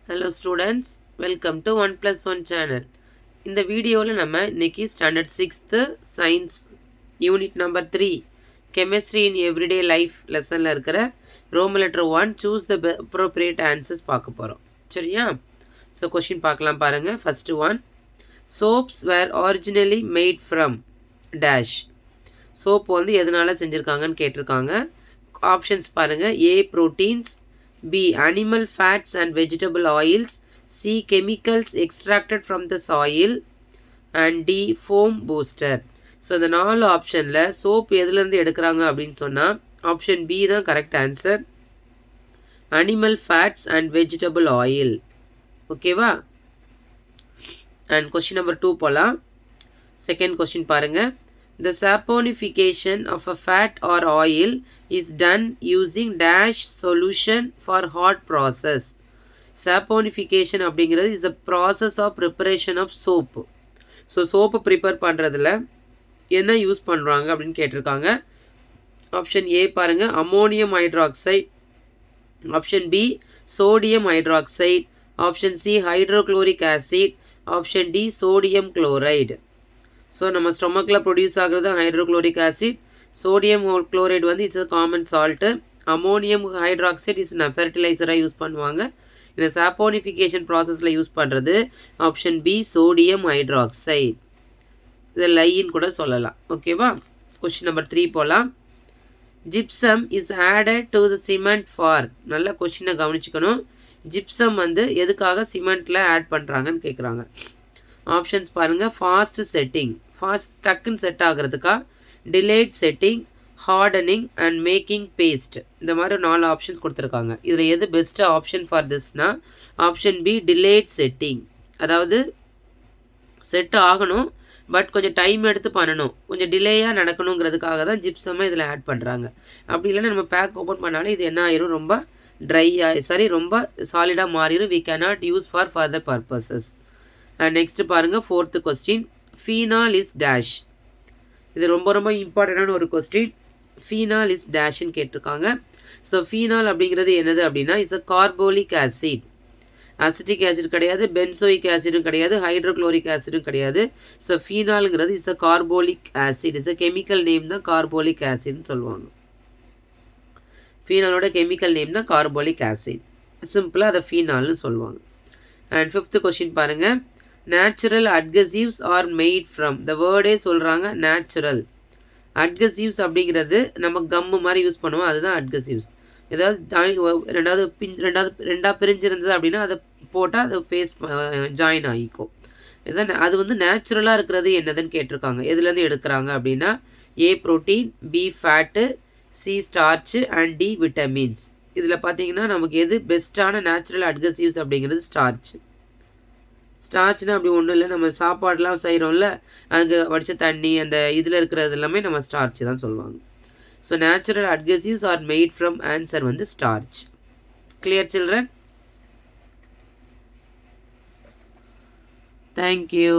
Hello students, welcome to 1 plus 1 channel. இந்த வீடியோவில் நம்ம இன்னைக்கு standard 6th science unit number 3 chemistry in everyday life லெசனில் இருக்கிற Roman letter 1 choose the appropriate answers பார்க்க போகிறோம். சரியா? ஸோ கொஷின் பார்க்கலாம் பாருங்கள். First one, soaps were originally made from dash. Soap வந்து எதனால் செஞ்சுருக்காங்கன்னு கேட்டிருக்காங்க. ஆப்ஷன்ஸ் பாருங்கள். A proteins, B. Animal fats and vegetable oils. C. Chemicals extracted from the soil. And D. Foam booster. So இந்த 4 ஆப்ஷனில் soap எதுலேருந்து எடுக்கிறாங்க அப்படின்னு சொன்னால் ஆப்ஷன் பி தான் correct answer. Animal fats and vegetable oil. ஓகேவா? அண்ட் கொஷின் நம்பர் 2 போகலாம். Second question பாருங்கள். The saponification of a fat or oil is done using dash solution for hot process. Saponification அப்படிங்கிறது is the process of preparation of soap. So soap prepare பண்ணுறதுல என்ன use பண்ணுறாங்க அப்படின்னு கேட்டிருக்காங்க. Option A பாருங்கள், ammonium hydroxide. Option B sodium hydroxide. Option C hydrochloric acid. Option D sodium chloride. So நம்ம ஸ்டொமக்கில் produce ஆகிறது ஹைட்ரோக்ளோரிக் ஆசிட். சோடியம் குளோரைடு வந்து it's a common salt. Ammonium hydroxide is ஃபெர்டிலைசராக யூஸ் பண்ணுவாங்க. இந்த சாப்போனிஃபிகேஷன் ப்ராசஸில் யூஸ் பண்ணுறது ஆப்ஷன் பி சோடியம் ஹைட்ராக்சைடு. இதை லைன்னு கூட சொல்லலாம். ஓகேவா? கொஸ்டின் நம்பர் 3 போகலாம். Gypsum is added to the cement for. நல்ல கொஸ்டினை கவனிச்சுக்கணும். ஜிப்சம் வந்து எதுக்காக சிமெண்ட்டில் ஆட் பண்ணுறாங்கன்னு கேட்குறாங்க. ஆப்ஷன்ஸ் பாருங்கள். ஃபாஸ்ட் செட்டிங், ஃபாஸ்ட் டக்குன்னு செட் ஆகிறதுக்கா, delayed setting, hardening and making paste. இந்த மாதிரி 4 ஆப்ஷன்ஸ் கொடுத்துருக்காங்க. இதில் எது பெஸ்ட்டு ஆப்ஷன் ஃபார் திஸ்னா ஆப்ஷன் பி டிலேட் செட்டிங். அதாவது செட் ஆகணும் பட் கொஞ்சம் டைம் எடுத்து பண்ணணும், கொஞ்சம் டிலேயாக நடக்கணுங்கிறதுக்காக தான் ஜிப்சமாக இதில் ஆட் பண்ணுறாங்க. அப்படி இல்லைன்னா நம்ம பேக் ஓப்பன் பண்ணாலும் இது என்ன ஆயிரும், ரொம்ப ரொம்ப சாலிடாக மாறிடும். We cannot use for further purposes. Next பாருங்கள். 4th question, phenol is dash. இது ரொம்ப இம்பார்ட்டண்டான ஒரு கொஸ்டின். ஃபீனால் இஸ் டேஷ்ன்னு கேட்டிருக்காங்க. ஸோ ஃபீனால் அப்படிங்கிறது என்னது அப்படின்னா is a carbolic acid. Acetic acid கிடையாது, பென்சோயிக் ஆசிடும் கிடையாது, ஹைட்ரோக்ளோரிக் ஆசிடும் கிடையாது. ஸோ ஃபீனாலுங்கிறது is a carbolic acid. Is a chemical name தான் கார்போலிக் ஆசிட்னு சொல்லுவாங்க. ஃபீனாலோட கெமிக்கல் நேம் தான் கார்போலிக் ஆசிட். சிம்பிளாக அதை ஃபீனால்னு சொல்லுவாங்க. அண்ட் 5th கொஸ்டின் பாருங்கள். Natural adhesives are made from. இந்த வேர்டே சொல்கிறாங்க நேச்சுரல். அட்கசிவ்ஸ் அப்படிங்கிறது நம்ம கம்மு மாதிரி யூஸ் பண்ணுவோம், அதுதான் அட்கசிவ்ஸ். ஏதாவது ரெண்டாக பிரிஞ்சிருந்தது அப்படின்னா அதை போட்டால் அது பேஸ்ட் ஜாயின் ஆகிக்கும். இதான் அது வந்து நேச்சுரலாக இருக்கிறது என்னதுன்னு கேட்டிருக்காங்க. எதுலேருந்து எடுக்கிறாங்க அப்படின்னா A protein, B fat, C starch and D vitamins. இதில் பார்த்தீங்கன்னா நமக்கு எது பெஸ்ட்டான நேச்சுரல் அட்கசிவ்ஸ் அப்படிங்கிறது ஸ்டார்ச். ஸ்டார்ச்னா அப்படி ஒன்றும் இல்லை, நம்ம சாப்பாடெலாம் செய்கிறோம்ல, அங்கே வடித்த தண்ணி அந்த இதில் இருக்கிறது எல்லாமே நம்ம ஸ்டார்ச் தான் சொல்லுவாங்க. So natural adhesives are made from answer வந்து ஸ்டார்ச். Clear children? தேங்க்யூ.